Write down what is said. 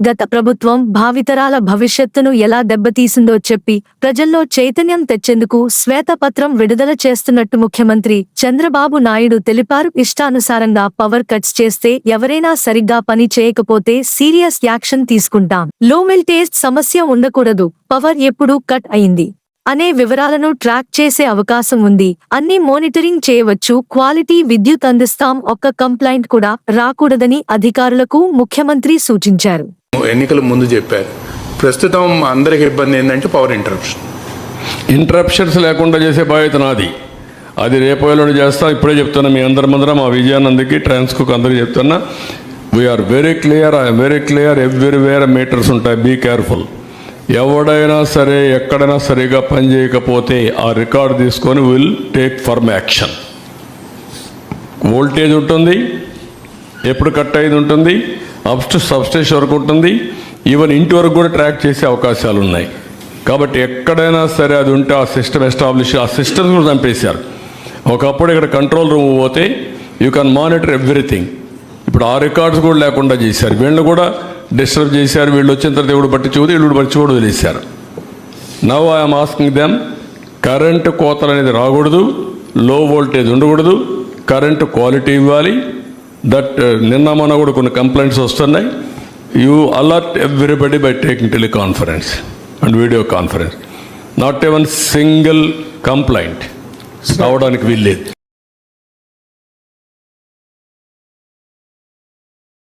గత ప్రభుత్వం భావితరాల భవిష్యత్తును ఎలా దెబ్బతీసిందో చెప్పి ప్రజల్లో చైతన్యం తెచ్చేందుకు శ్వేతపత్రం విడుదల చేస్తున్నట్టు ముఖ్యమంత్రి చంద్రబాబు నాయుడు తెలిపారు. ఇష్టానుసారంగా పవర్ కట్స్ చేస్తే, ఎవరైనా సరిగ్గా పని చేయకపోతే సీరియస్ యాక్షన్ తీసుకుంటాం. లో వోల్టేజ్ సమస్య ఉండకూడదు, పవర్ ఎప్పుడు కట్ అయింది అనే వివరాలను ట్రాక్ చేసే అవకాశం ఉంది. అన్ని మానిటరింగ్ చేయవచ్చు, క్వాలిటీ విద్యుత్ అందిస్తాం. ఒక్క కంప్లైంట్ కూడా రాకూడదని అధికారులకు ముఖ్యమంత్రి సూచించారు. ఎన్నికల ముందు చెప్పారు. ప్రస్తుతం అందరికి ఇబ్బంది ఏంటంటే పవర్ ఇంటరప్షన్స్ లేకుండా చేసే బాధ్యత నాది. అది రేపు ఎల్లుండి చేస్తా. ఇప్పుడే చెప్తున్నా మీ అందరి ముందర, మా విజయానందకి, ట్రాన్స్కోకి అందరికీ చెప్తున్నా. We are very clear, I am very clear. Everywhere meters ఉంటాయి, బీ కేర్ఫుల్. ఎవడైనా సరే ఎక్కడైనా సరిగా పని చేయకపోతే ఆ రికార్డు తీసుకొని will take firm action. Voltage ఉంటుంది, ఎప్పుడు కట్ అయ్యేది ఉంటుంది, అప్ టు సబ్స్టేషన్ వరకు ఉంటుంది, ఈవెన్ ఇంటి వరకు కూడా ట్రాక్ చేసే అవకాశాలు ఉన్నాయి. కాబట్టి ఎక్కడైనా సరే అది ఉంటే ఆ సిస్టమ్ ఎస్టాబ్లిష్, ఆ సిస్టమ్స్ కూడా చంపేశారు. ఒకప్పుడు ఇక్కడ కంట్రోల్ రూమ్ పోతే యూ కెన్ మానిటర్ ఎవ్రీథింగ్. ఇప్పుడు ఆ రికార్డ్స్ కూడా లేకుండా చేశారు. వీళ్ళు కూడా డిస్టర్బ్ చేశారు. వీళ్ళు వచ్చిన తర్వాత ఎవడు పట్టించుకోదు, వీళ్ళు పట్టించుకోడు, వదిలేశారు. Now I'm asking them, current కోతలు అనేది రాకూడదు, లో వోల్టేజ్ ఉండకూడదు, కరెంటు క్వాలిటీ ఇవ్వాలి. దట్ నిన్న మొన్న కూడా కొన్ని కంప్లైంట్స్ వస్తున్నాయి. You alert everybody by taking teleconference and video conference. Not ఎవన్ single complaint రావడానికి వీల్లేదు.